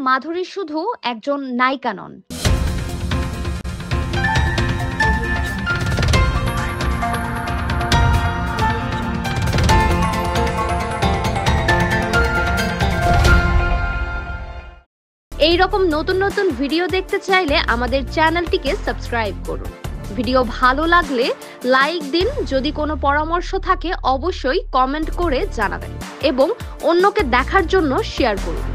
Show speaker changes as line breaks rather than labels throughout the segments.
মাধুরী শুধু একজন নায়িকা নন, এই রকম নতুন নতুন ভিডিও দেখতে চাইলে আমাদের চ্যানেলটিকে সাবস্ক্রাইব করুন। ভিডিও ভালো লাগলে লাইক দিন, যদি কোনো পরামর্শ থাকে অবশ্যই কমেন্ট করে জানাবেন এবং অন্যকে দেখার জন্য শেয়ার করুন।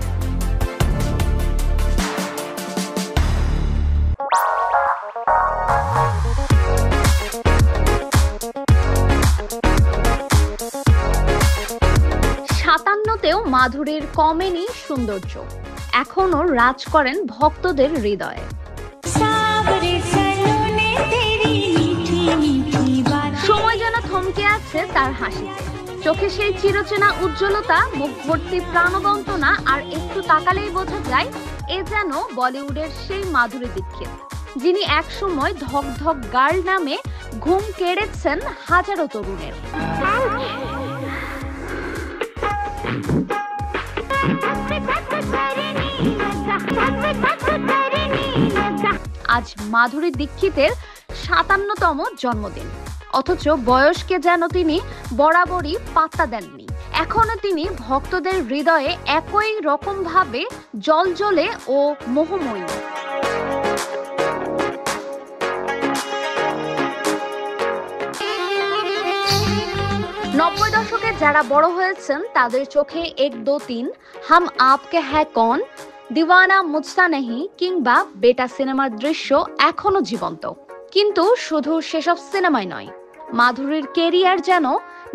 সাতান্নতেও মাধুরীর কমেনি সৌন্দর্য, এখনো রাজ করেন ভক্তদের হৃদয়ে। সময় যেন থমকে আছে তার হাসিতে, চোখে সেই চিরচেনা উজ্জ্বলতা, মুখ ভর্তি প্রাণবন্তনা, আর একটু তাকালেই বোঝা যায় এ যেন বলিউডের সেই মাধুরী দীক্ষিত, যিনি একসময় ধক ধক গার্ল নামে ঘুম কেড়েছেন হাজারো তরুণের। আজ মাধুরী দীক্ষিতের 57তম জন্মদিন, অথচ বয়সকে যেন তিনি বরাবরই পাত্তা দেননি। এখনো তিনি ভক্তদের হৃদয়ে একই রকম ভাবে জ্বলজ্বলে ও মোহময়ী। নব্বই দশকে যারা বড় হয়েছেন তাদের চোখে 1, 2, 3, হাম আপকে হ্যায় কন, দিওয়ানা মুঝসা নেহি কিংবা বেটা সিনেমার দৃশ্য এখনো জীবন্ত। কিন্তু শুধু সেসব সিনেমায় নয়, মাধুরীর কেরিয়ার যেন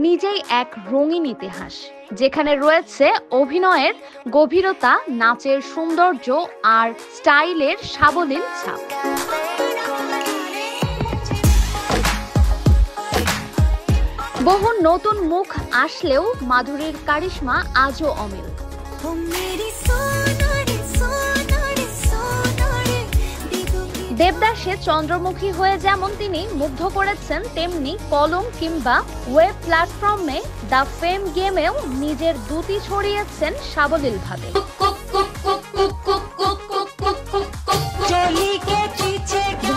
নিজেই এক রঙিন ইতিহাস, যেখানে রয়েছে অভিনয়ের গভীরতা, নাচের সৌন্দর্য আর স্টাইলের সাবলীল ছাপ। বহু নতুন মুখ আসলেও মাধুরীর কারিশমা আজও অমিল। দেবদাসে চন্দ্রমুখী হয়ে যেমন তিনি মুগ্ধ করেছেন, তেমনি কলম কিংবা ওয়েব প্ল্যাটফর্মে দ্য ফেম গেমেও নিজের দ্যুতি ছড়িয়েছেন সাবলীলভাবে।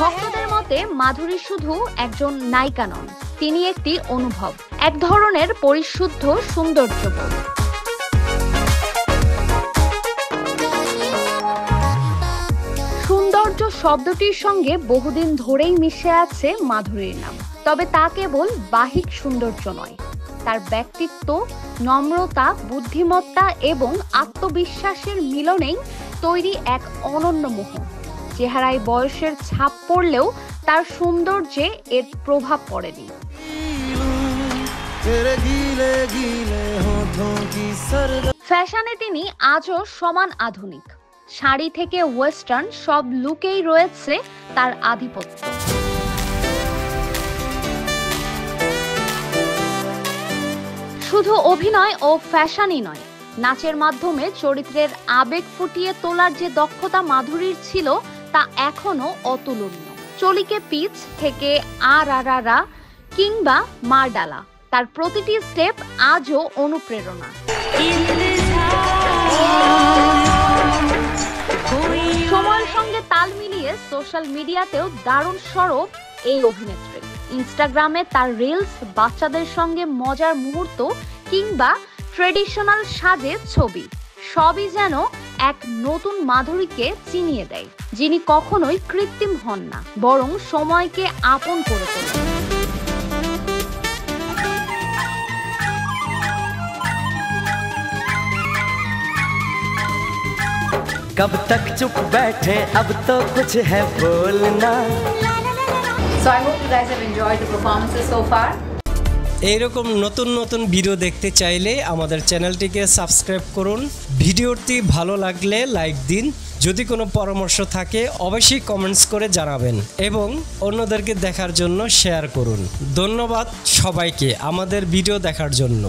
ভক্তদের মতে মাধুরী শুধু একজন নায়িকা নন, তিনি একটি অনুভব, এক ধরনের পরিশুদ্ধ সৌন্দর্যবোধ। সৌন্দর্য শব্দটির সঙ্গে বহুদিন ধরেই মিশে আছে মাধুরীর নাম, তবে তা কেবল বাহ্যিক সৌন্দর্য নয়, তার ব্যক্তিত্ব, নম্রতা, বুদ্ধিমত্তা এবং আত্মবিশ্বাসের মিলনেই তৈরি এক অনন্য মোহ। চেহারায় বয়সের ছাপ পড়লেও তার সৌন্দর্যে এর প্রভাব পড়েনি। ফ্যাশনে তিনি আজও সমান আধুনিক, শাড়ি থেকে ওয়েস্টার্ন সব লুকেই রয়েছে তার আধিপত্য। শুধু অভিনয় ও ফ্যাশনই নয়, নাচের মাধ্যমে চরিত্রের আবেগ ফুটিয়ে তোলার যে দক্ষতা মাধুরীর ছিল তা এখনো অতুলনীয়। চলিকে পিচ থেকে আরারারা কিংবা মারডালা, তার প্রতিটি স্টেপ আজও অনুপ্রেরণা। সময়ের সঙ্গে তাল মিলিয়ে সোশ্যাল মিডিয়াতেও দারুণ সরব এই অভিনেত্রী। ইনস্টাগ্রামে তার রিলস, বাচ্চাদের সঙ্গে মজার মুহূর্ত কিংবা ট্রেডিশনাল সাজের ছবি, সবই যেন এক নতুন মাধুরীকে চিনিয়ে দেয়, যিনি কখনোই কৃত্রিম হন না, বরং সময়কে আপন করে তোলেন।
कब तक चुप बैठे अब तो कुछ है बोलना।
So I hope you guys have enjoyed the performances so far.
এইরকম নতুন নতুন ভিডিও দেখতে চাইলে আমাদের চ্যানেলটিকে সাবস্ক্রাইব করুন। ভিডিওটি ভালো লাগলে লাইক দিন, যদি কোনো পরামর্শ থাকে অবশ্যই কমেন্টস করে জানাবেন এবং অন্যদেরকে দেখার জন্য শেয়ার করুন। ধন্যবাদ সবাইকে আমাদের ভিডিও দেখার জন্য।